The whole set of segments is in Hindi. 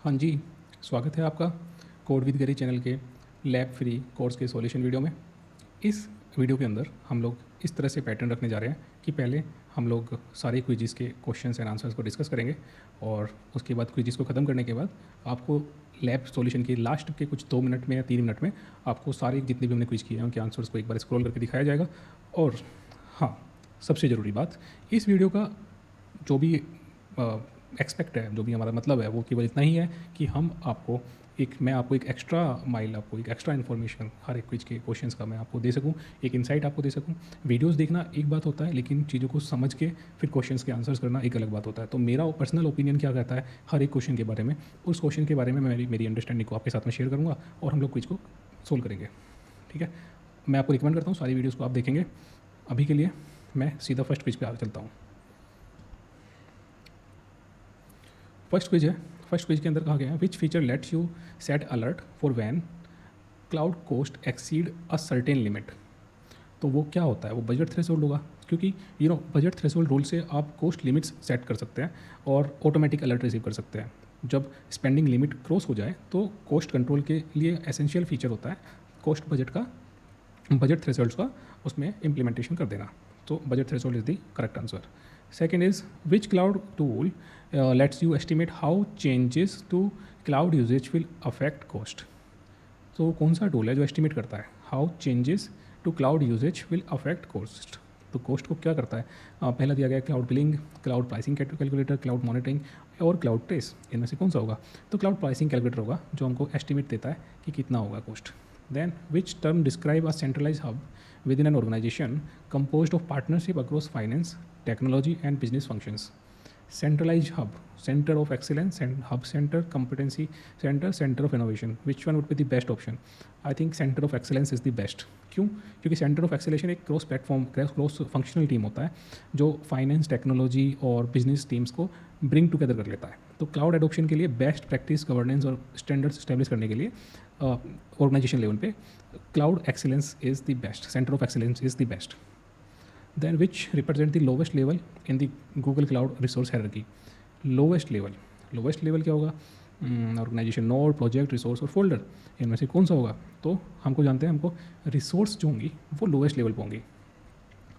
हाँ जी, स्वागत है आपका कोड विद गरी चैनल के लैब फ्री कोर्स के सॉल्यूशन वीडियो में। इस वीडियो के अंदर हम लोग इस तरह से पैटर्न रखने जा रहे हैं कि पहले हम लोग सारे क्विज़ के क्वेश्चंस एंड आंसर्स को डिस्कस करेंगे और उसके बाद क्विज़ को ख़त्म करने के बाद आपको लैब सॉल्यूशन के लास्ट के कुछ 2 मिनट में या 3 मिनट में आपको सारे जितने भी हमने क्विज़ किए हैं उनके आंसर्स को एक बार स्क्रॉल करके दिखाया जाएगा। और हाँ, सबसे ज़रूरी बात, इस वीडियो का जो भी एक्सपेक्ट है, जो भी हमारा मतलब है, वो केवल इतना ही है कि मैं आपको एक एक्स्ट्रा माइल, आपको एक एक्स्ट्रा इन्फॉर्मेशन हर एक क्विज के क्वेश्चंस का मैं आपको दे सकूं, एक इंसाइट आपको दे सकूं। वीडियोस देखना एक बात होता है, लेकिन चीज़ों को समझ के फिर क्वेश्चंस के आंसर्स करना एक अलग बात होता है। तो मेरा पर्सनल ओपिनियन क्या कहता है हर एक क्वेश्चन के बारे में, उस क्वेश्चन के बारे में मैं मेरी अंडरस्टैंडिंग को आपके साथ में शेयर करूँगा और हम लोग क्विज को सोल्व करेंगे। ठीक है, मैं आपको रिकमेंड करता हूँ सारी वीडियोज़ को आप देखेंगे। अभी के लिए मैं सीधा फर्स्ट क्विज पे आ चलता हूँ। फर्स्ट क्विज के अंदर कहा गया है which feature lets you set alert for when cloud cost exceed a certain limit. तो वो क्या होता है, वो बजट थ्रेशोल्ड होगा, क्योंकि बजट थ्रेशोल्ड रूल से आप कोस्ट लिमिट्स सेट कर सकते हैं और ऑटोमेटिक अलर्ट रिसीव कर सकते हैं। जब स्पेंडिंग लिमिट क्रॉस हो जाए तो कोस्ट कंट्रोल के लिए एसेंशियल फीचर होता है कोस्ट बजट थ्रेशोल्ड्स का उसमें इम्प्लीमेंटेशन कर देना। तो budget threshold is the correct answer. Second is which cloud tool lets you estimate how changes to cloud usage will affect cost. तो कौन सा टूल है जो एस्टिमेट करता है how changes to cloud usage will affect cost. तो कोस्ट को क्या करता है, पहला दिया गया cloud billing, cloud pricing calculator, cloud monitoring और क्लाउड ट्रेस। इनमें से कौन सा होगा? तो क्लाउड प्राइसिंग कैलकुलेटर होगा जो हमको एस्टिमेट देता है कि कितना होगा cost. Then which term describe a centralise hub with in an organisation composed of partnership across finance, technology and business functions. Centralise hub, centre of excellence, hub centre, competency centre, centre of innovation. Which one would be the best option? I think centre of excellence is the best. क्यों? क्योंकि सेंटर ऑफ एक्सीलेशन एक cross platform, cross functional team होता है जो फाइनेंस, टेक्नोलॉजी और बिजनेस टीम्स को ब्रिंग टुगेदर कर लेता है। तो क्लाउड एडोप्शन के लिए बेस्ट प्रैक्टिस, गवर्नेंस और स्टैंडर्ड्स स्टैब्लिश करने के लिए ऑर्गेनाइजेशन लेवल पे cloud excellence is the best, centre of excellence is the best. Then which represent the lowest level in the Google Cloud resource hierarchy? lowest level क्या होगा? ऑर्गेनाइजेशन नोड, प्रोजेक्ट, रिसोर्स और फोल्डर। इनमें से कौन सा होगा? तो हमको जानते हैं, हमको रिसोर्स जो होंगी वो लोवेस्ट लेवल पर होंगी।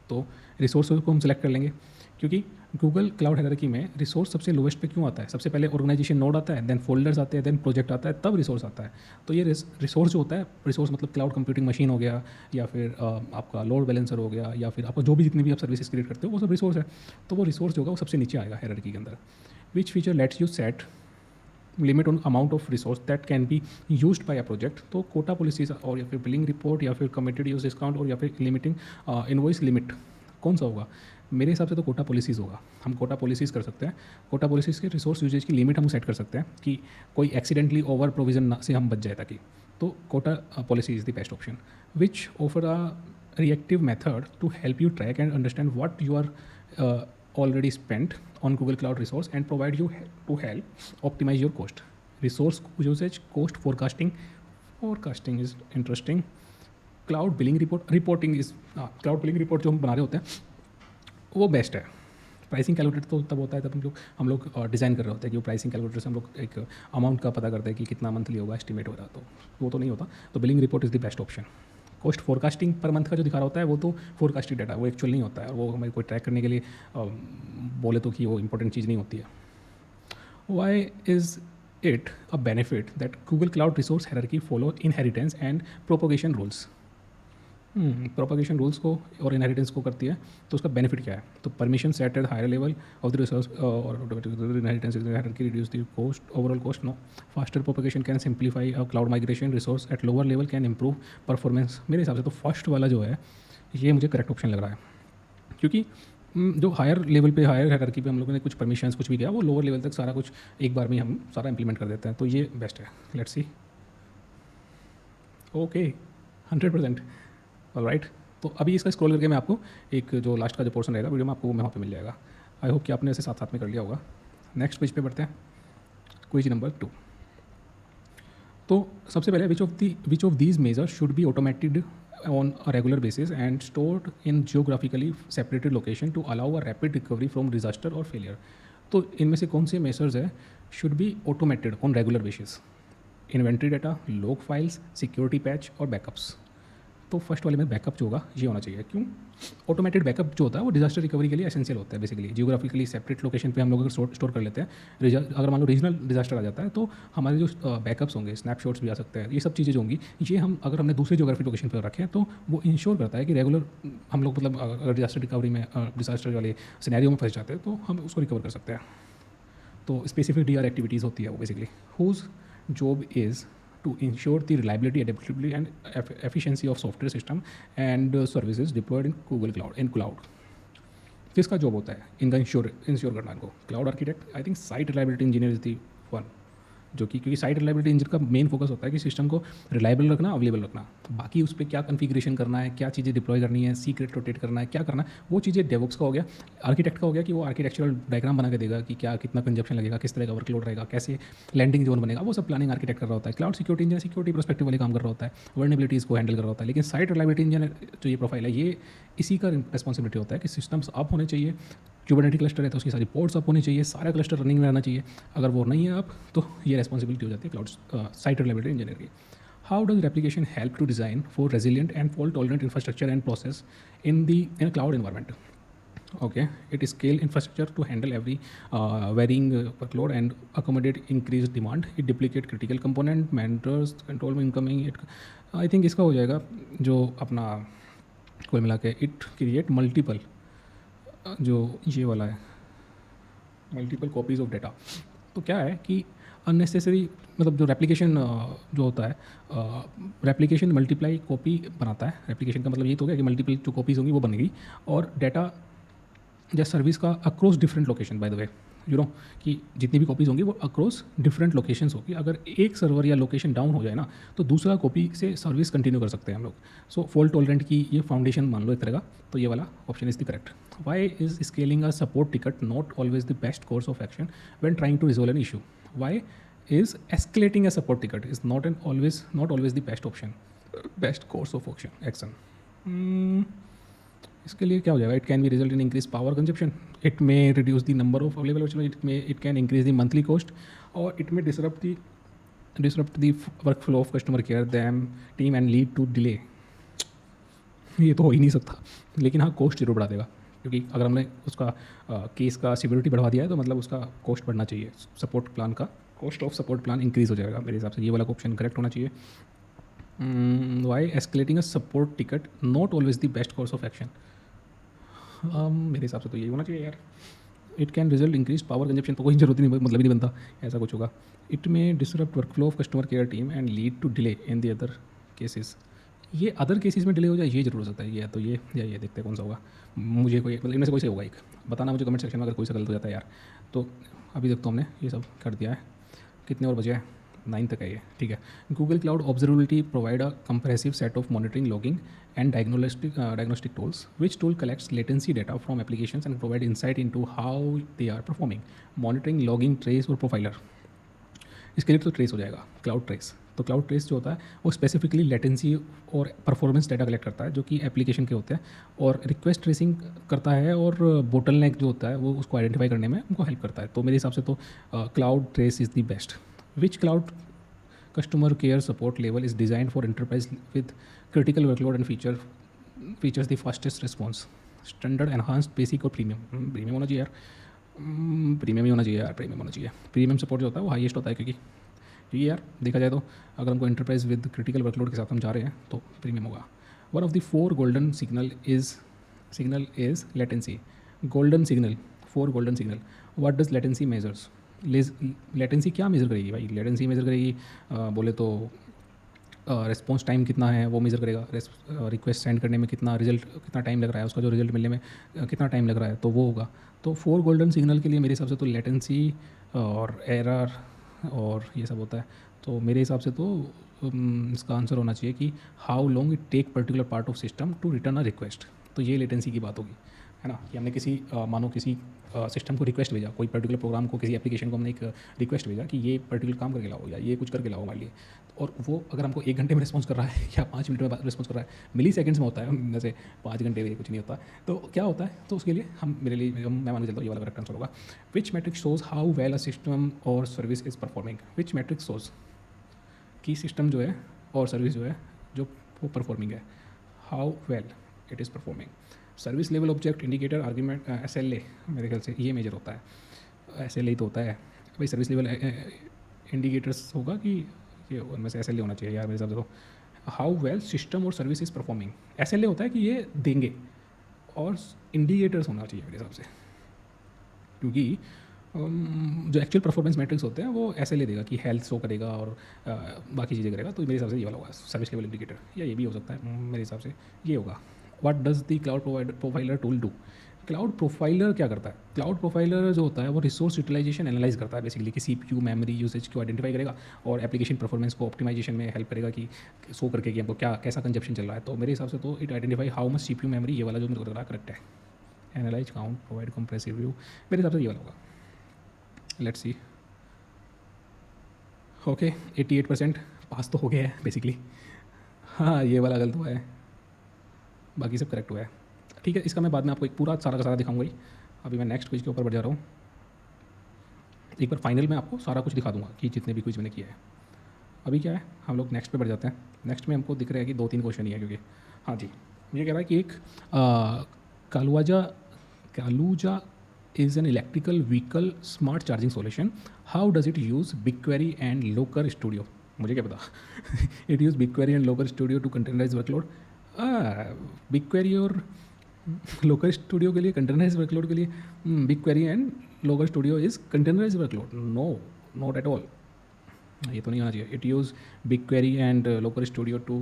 तो रिसोर्स को हम सेलेक्ट कर लेंगे, क्योंकि गूगल क्लाउड हायरार्की में रिसोर्स सबसे लोवेस्ट पे क्यों आता है? सबसे पहले ऑर्गेनाइजेशन नोड आता है, देन फोल्डर्स आते हैं, देन प्रोजेक्ट आता है, तब रिसोर्स आता है। तो ये रिसोर्स जो होता है, रिसोर्स मतलब क्लाउड कंप्यूटिंग मशीन हो गया, या फिर आपका लोड बैलेंसर हो गया, या फिर आपको जो भी जितनी भी आप सर्विसेज क्रिएट करते हो वो सब रिसोर्स है। तो वो रिसोर्स जो होगा वो सबसे नीचे आएगा हायरार्की के अंदर। विच feature lets you set limit on amount of resource that can be used by a project. तो कोटा पॉलिसीज और या फिर बिलिंग रिपोर्ट या फिर कमिटेड यूज डिस्काउंट और या फिर लिमिटिंग इनवॉइस लिमिट, कौन सा होगा? मेरे हिसाब से तो कोटा पॉलिसीज़ होगा। हम कोटा पॉलिसीज़ कर सकते हैं। कोटा पॉलिसीज़ के रिसोर्स यूजेज की लिमिट हम सेट कर सकते हैं कि कोई एक्सीडेंटली ओवर प्रोविजन से हम बच जाए ताकि। तो quota policy is the best option. Which offer a reactive method to help you track and understand what you are already spent on Google Cloud resource and provide you to help optimize your cost. Resource usage, cost forecasting is interesting. Cloud billing reporting is cloud billing report जो हम बना रहे होते हैं वो बेस्ट है। प्राइसिंग कैलकुलेटर तो तब होता है जब हम लोग डिज़ाइन कर रहे होते हैं कि वो प्राइसिंग कैलकुलेटर से हम लोग एक अमाउंट का पता करते हैं कि कितना मंथली होगा, एस्टिमेट हो रहा, तो वो तो नहीं होता। तो billing report is the best option. Cost forecasting per month का जो दिखा रहा होता है वो तो फोरकास्टिंग डाटा, वो एक्चुअल नहीं होता है, और वो हमें कोई ट्रैक करने के लिए बोले तो कि वो इंपॉर्टेंट चीज़ नहीं होती है। Why is it a benefit that Google cloud resource hierarchy follow inheritance and propagation rules? Propagation rules को और इनहेरिटेंस को करती है, तो उसका बेनिफिट क्या है? तो permission set at higher level of the resource और inheritance hierarchy reduce the cost, overall cost no. Faster propagation can simplify a cloud migration, resource at lower level can improve performance. मेरे हिसाब से तो फर्स्ट वाला जो है ये मुझे करेक्ट ऑप्शन लग रहा है, क्योंकि जो हायर लेवल पे, हायर हायरार्की पे हम लोगों ने कुछ परमिशंस कुछ भी किया, वो लोअर लेवल तक सारा कुछ एक बार में हम सारा इंप्लीमेंट कर देते हैं, तो ये बेस्ट है। Let's see. ओके, 100%। ऑलराइट, तो अभी इसका स्क्रॉल करके मैं आपको एक जो लास्ट का जो पोर्शन रहेगा वीडियो में आपको वहाँ पे मिल जाएगा। आई होप कि आपने इसे साथ साथ में कर लिया होगा। नेक्स्ट पेज पे बढ़ते हैं, क्विज नंबर 2। तो सबसे पहले which of these measure should be automated on a regular basis and stored in geographically separated location to allow a rapid recovery from disaster or failure। तो इनमें से कौन से मेजर्स है should be automated on regular basis? Inventory data, log files, security patch और बैकअप्स। तो फर्स्ट वाले में बैकअप जो होगा ये होना चाहिए। क्यों? ऑटोमेटेड बैकअप जो होता है वो डिजास्टर रिकवरी के लिए एसेंशियल होता है। बेसिकली जियोग्राफिकली सेपरेट लोकेशन पे हम लोग अगर स्टोर कर लेते हैं, अगर मान लो रीजनल डिजास्टर आ जाता है तो हमारे जो बैकअप्स होंगे, स्नैपशॉट्स भी आ सकते हैं, ये सब चीज़ें जो होंगी ये हम अगर हमने दूसरी जियोग्राफी लोकेशन पर रखें तो वो इंश्योर करता है कि रेगुलर हम लोग मतलब अगर डिजास्टर रिकवरी में डिजास्टर वाले सिनेरियो में फंस जाते हैं तो हम उसको रिकवर कर सकते हैं। तो स्पेसिफिक डीआर एक्टिविटीज़ होती है वो basically, whose job is to ensure the reliability, adaptability and efficiency of software system and services deployed in Google Cloud, in cloud। किसका जॉब होता है इनका इंश्योर करना इनको? Cloud architect. I think site reliability engineer is the one, जो कि क्योंकि साइट रिलायबिलिटी इंजीनियर का मेन फोकस होता है कि सिस्टम को रिलायबल रखना, अवेलेबल रखना। बाकी उस पर क्या कॉन्फ़िगरेशन करना है, क्या चीज़ें डिप्लॉय करनी है, सीक्रेट रोटेट करना है, क्या करना है, वो चीज़ें डेवऑप्स का हो गया। आर्किटेक्ट का हो गया कि वो आर्किटेक्चरल डायग्राम बना के देगा कि क्या कितना कंजप्शन लगेगा, किस तरह का वर्कलोड रहेगा, कैसे लैंडिंग जोन बनेगा, वो सब प्लानिंग आर्किटेक्ट कर रहा होता है। Cloud security engineer security perspective वाले काम कर रहा होता है, वर्नेबिलिटीज़ को हैंडल कर रहा होता है। लेकिन साइट रिलायबिलिटी इंजीनियर जो ये प्रोफाइल है ये इसी का रिस्पॉन्सिबिलिटी होता है कि सिस्टम्स अप होने चाहिए। क्यूबरनेटिस क्लस्टर है तो उसकी सारी पोर्ट्स अप होनी चाहिए, सारा क्लस्टर रनिंग में रहना चाहिए। अगर वो नहीं है आप तो ये रिस्पॉन्सिबिलिटी हो जाती है क्लाउड साइट रिलायबिलिटी इंजीनियर की। How does replication help to design for resilient and fault tolerant infrastructure and process in cloud environment? Okay, it scale infrastructure to handle every varying workload and accommodate increased demand. It duplicate critical component, mentors, control incoming. It, I think इसका हो जाएगा जो अपना कुल मिला के it create multiple जो ये वाला है मल्टीपल कॉपीज़ ऑफ डेटा। तो क्या है कि अननेसेसरी मतलब जो रेप्लिकेशन जो होता है रेप्लिकेशन मल्टीप्लाई कॉपी बनाता है। रेप्लिकेशन का मतलब ये तो हो गया कि मल्टीपल जो कॉपीज़ होंगी वो बनेगी और डेटा या सर्विस का across different location, by the way you know कि जितनी भी कॉपीज़ होंगी वो अक्रॉस डिफरेंट लोकेशंस होगी। अगर एक सर्वर या लोकेशन डाउन हो जाए ना तो दूसरा कॉपी से सर्विस कंटिन्यू कर सकते हैं हम लोग। सो फॉल्ट टॉलरेंट की ये फाउंडेशन मान लो एक तरह का, तो ये वाला option is the correct. Why is scaling a support ticket not always the best course of action when trying to resolve an issue? Why is escalating a support ticket is not always the best option, best course of action? इसके लिए क्या हो जाएगा? It can be result in increase power consumption, it may reduce the number of available option, it can increase the monthly cost और it may disrupt the work flow of customer care them team and lead to delay. ये तो हो ही नहीं सकता, लेकिन हाँ कॉस्ट जरूर बढ़ा देगा क्योंकि अगर हमने उसका केस का सिक्योरिटी बढ़वा दिया है तो मतलब उसका कॉस्ट बढ़ना चाहिए। सपोर्ट प्लान का cost of support plan increase हो जाएगा मेरे हिसाब से। ये वाला ऑप्शन करेक्ट होना चाहिए। Why escalating a support ticket not always the best course of action? मेरे हिसाब से तो यही होना चाहिए यार। It can result increase power consumption, तो कोई जरूरत ही नहीं, मतलब ही नहीं बनता ऐसा कुछ होगा। It may disrupt work flow of customer care team and lead to delay in the other cases. ये अदर केसेस में डिले हो जाए ये जरूर हो सकता है। ये तो ये या ये देखते हैं कौन सा होगा। मुझे कोई मतलब इनमें से कोई से होगा एक, बताना मुझे कमेंट सेक्शन में अगर कोई सा गलत हो जाता है यार। तो अभी तक तो हमने ये सब कर दिया है। कितने और बजे हैं? 9 तक है ये, ठीक है। Google cloud observability provide a compressive set of monitoring, logging and diagnostic tools, which tool collects latency data from applications and provide insight into how they are performing. Monitoring, logging, trace और profiler, इसके लिए तो ट्रेस हो जाएगा क्लाउड ट्रेस। तो क्लाउड ट्रेस जो होता है वो स्पेसिफिकली लेटेंसी और परफॉर्मेंस डाटा कलेक्ट करता है जो कि एप्लीकेशन के होते हैं और रिक्वेस्ट ट्रेसिंग करता है और बोटलनेक जो होता है वो उसको आइडेंटिफाई करने में उनको हेल्प करता है। तो मेरे हिसाब से तो cloud trace is the best. Which cloud customer care support level is design for enterprise with critical workload and features the fastest response? Standard, enhanced, basic और प्रीमियम। प्रीमियम होना चाहिए यार, प्रीमियम ही होना चाहिए यार, प्रीमियम होना चाहिए। प्रीमियम सपोर्ट जो होता है वो हाईएस्ट होता है क्योंकि यार देखा जाए तो अगर हमको एंटरप्राइज विद क्रिटिकल वर्कलोड के साथ हम जा रहे हैं तो प्रीमियम होगा। One of the 4 golden signal is latency. Golden signal, 4 golden signal. What does latency measures? Latency क्या मेज़र करेगी भाई? लेटेंसी मेज़र करेगी बोले तो रिस्पॉन्स टाइम कितना है वो मेज़र करेगा। रिक्वेस्ट सेंड करने में कितना टाइम लग रहा है, उसका जो रिजल्ट मिलने में कितना टाइम लग रहा है, तो वो होगा। तो 4 गोल्डन सिग्नल के लिए मेरे हिसाब से तो लेटेंसी और एरर और ये सब होता है। तो मेरे हिसाब से तो इसका आंसर होना चाहिए कि how long it take particular part of system to return a request. तो ये लेटेंसी की बात होगी। है ना, कि हमने किसी मानो किसी सिस्टम को रिक्वेस्ट भेजा, कोई पर्टिकुलर प्रोग्राम को, किसी एप्लीकेशन को हमने एक रिक्वेस्ट भेजा कि ये पर्टिकुलर काम करके लाओ या ये कुछ करके लाओ हमारे लिए, और वो अगर हमको 1 घंटे में रिस्पॉन्स कर रहा है या 5 मिनट में रिस्पॉन्स कर रहा है, मिली सेकंड्स में होता है, जैसे 5 घंटे में कुछ नहीं होता, तो क्या होता है, तो उसके लिए मैं मान के चलता हूँ ये वाला करेक्ट आंसर होगा। Which matrix shows how well a system or service is performing. Which matrix shows कि सिस्टम जो है और सर्विस जो है जो वो परफॉर्मिंग है, how well it is performing. Service level object indicator argument SLA मेरे ख्याल से ये मेजर होता है, SLA तो होता है भाई, सर्विस लेवल इंडिकेटर्स होगा कि ये उनमें से SLA होना चाहिए यार मेरे हिसाब से। तो how well system or service is performing, SLA होता है कि ये देंगे, और इंडिकेटर्स होना चाहिए मेरे हिसाब से, क्योंकि जो एक्चुअल परफॉर्मेंस मैट्रिक्स होते हैं वो SLA देगा कि हेल्थ शो करेगा और बाकी चीज़ें करेगा, तो मेरे हिसाब से ये वाला होगा सर्विस लेवल इंडिकेटर, या ये भी हो सकता है, मेरे हिसाब से ये होगा। What does the cloud profiler tool do. Cloud profiler क्या करता है, क्लाउड प्रोफाइलर जो होता है वो रिसोर्स यूटिलाइजेशन एनालाइज करता है बेसिकली, कि CPU मेमोरी यूसेज को आइडेंटिफाई करेगा और एप्लीकेशन परफॉर्मेंस को ऑप्टिमाइजेशन में हेल्प करेगा कि शो करके कि हमको क्या कैसा कंजप्शन चल रहा है। तो मेरे हिसाब से तो it identify how much CPU memory, ये वाला जो मेरे को लग रहा है करेक्ट है। Analyse count provide compressive view, मेरे हिसाब से ये वाला होगा। लेट्स सी, ओके 88% पास तो हो गया है बेसिकली। हाँ ये वाला गलत हुआ है, बाकी सब करेक्ट हुआ है। ठीक है, इसका मैं बाद में आपको एक पूरा सारा का सारा दिखाऊंगा ही। अभी मैं नेक्स्ट क्विज के ऊपर बढ़ जा रहा हूँ। एक बार फाइनल में आपको सारा कुछ दिखा दूंगा कि जितने भी क्विज मैंने किया है। अभी क्या है, हम लोग नेक्स्ट पे बढ़ जाते हैं। नेक्स्ट में हमको दिख रहा है कि 2-3 क्वेश्चन ही है, क्योंकि हाँ जी, ये कह रहा है कि एक कालूजा is an electrical vehicle smart charging solution. How does it use BigQuery and Locker Studio? मुझे क्या पता। It use BigQuery and Locker Studio to containerize workload. BigQuery और Locker Studio के लिए containerize workload के लिए BigQuery and Locker Studio is containerized workload. No, not at all. ये तो नहीं होना चाहिए। It use BigQuery and Locker Studio to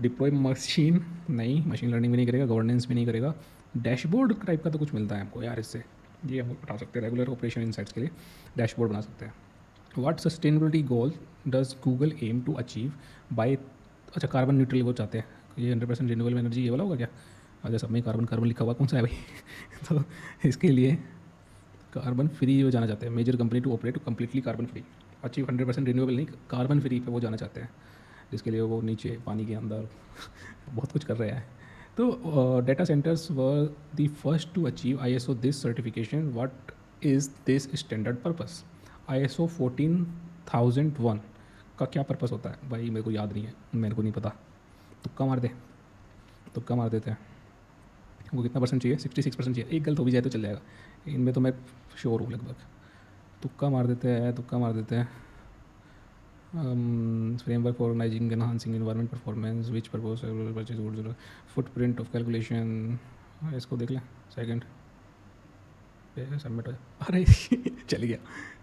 deploy machine, नहीं मशीन लर्निंग भी नहीं करेगा, गवर्नेंस भी नहीं करेगा। डैशबोर्ड टाइप का तो कुछ मिलता है हमको यार इससे, ये हम बता सकते हैं रेगुलर ऑपरेशन इनसाइट्स के लिए डैशबोर्ड बना सकते हैं। What sustainability goal does Google aim to achieve by, अच्छा कार्बन न्यूट्रल वो चाहते हैं, ये 100% रिन्यूएबल एनर्जी, ये वाला होगा क्या? अच्छा सब में कार्बन कार्बन लिखा हुआ कौन सा है भाई। तो इसके लिए कार्बन फ्री वो जाना चाहते हैं, major company to operate completely carbon free, achieve 100% renewable नहीं, कार्बन फ्री पे वो जाना चाहते हैं, जिसके लिए वो नीचे पानी के अंदर बहुत कुछ कर रहे हैं। तो data centres were the first to achieve ISO this certification, what is this standard purpose. ISO 14001 का क्या पर्पस होता है भाई, मेरे को याद नहीं है, मेरे को नहीं पता, तुक्का मार दे, तुक्का मार देते हैं। वो कितना परसेंट चाहिए, 66% चाहिए, एक गलत हो भी जाए तो चल जाएगा, इनमें तो मैं श्योर हूँ लगभग। तुक्का मार देते हैं, तुक्का मार देते हैं। framework for organizing enhancing environment performance which purpose purchase goods footprint of calculation, इसको देख लें सेकंड पे सबमिट हो जाए। अरे चल गया।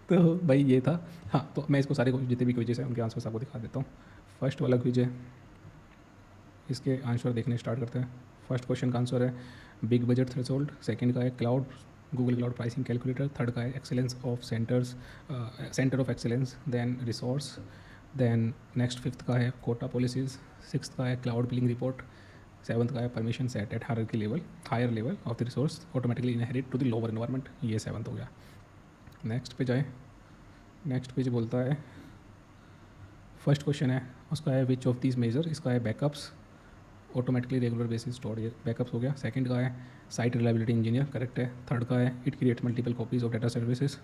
तो भाई ये था, हाँ तो मैं इसको सारे जितने भी क्विजेस हैं उनके आंसर्स आपको दिखा देता हूँ। फर्स्ट वाला क्विज है, इसके आंसर देखने स्टार्ट करते हैं। फर्स्ट क्वेश्चन का आंसर है बिग बजट थ्रेशोल्ड, सेकंड का है cloud Google cloud pricing calculator, third का है excellence of centre of excellence, then resource, then next fifth का है कोटा पॉलिसीज़, सिक्स्थ का है क्लाउड बिलिंग रिपोर्ट, सेवन्थ का है permission set at higher level of the resource automatically inherit to the lower environment, ये सेवन्थ हो गया। नेक्स्ट पे जाए, नेक्स्ट पेज बोलता है फर्स्ट क्वेश्चन है उसका है विच ऑफ दीज मेजर, इसका है backups automatically regular basis store, ये बैकअप्स हो गया। सेकंड का है साइट रिलायबिलिटी इंजीनियर, करेक्ट है। थर्ड का है it creates multiple copies of data services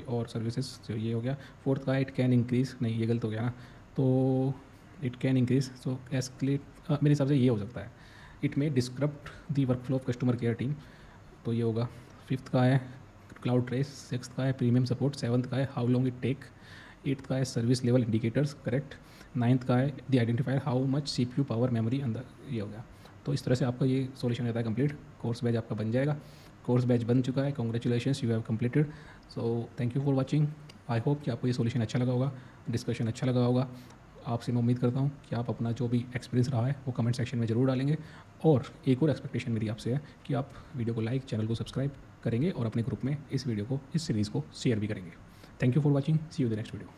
और सर्विसेज, जो ये हो गया। फोर्थ का है इट कैन इंक्रीज, नहीं ये गलत हो गया ना, तो it can increase so escalate, मेरे हिसाब से ये हो सकता है it may disrupt the work flow of customer care team, तो ये होगा। फिफ्थ का है क्लाउड ट्रेस, सिक्स्थ का है प्रीमियम सपोर्ट, सेवन्थ का है how long it take, eighth का है service level indicators, correct. Ninth का है the identifier how much CPU power memory अंदर, ये हो गया। तो इस तरह से आपका ये सॉल्यूशन रहता है कंप्लीट। कोर्स बैच आपका बन जाएगा, कोर्स बैच बन चुका है, congratulations you have completed. So thank you for watching. I hope कि आपको ये सॉल्यूशन अच्छा लगा होगा, डिस्कशन अच्छा लगा होगा। आपसे मैं उम्मीद करता हूँ कि आप अपना जो भी एक्सपीरियंस रहा है वो कमेंट सेक्शन में ज़रूर डालेंगे। और एक और एक्सपेक्टेशन मेरी आपसे है कि आप वीडियो को लाइक, चैनल को सब्सक्राइब करेंगे और अपने ग्रुप में इस वीडियो को, इस सीरीज़ को शेयर भी करेंगे। Thank you for watching, see you the next video.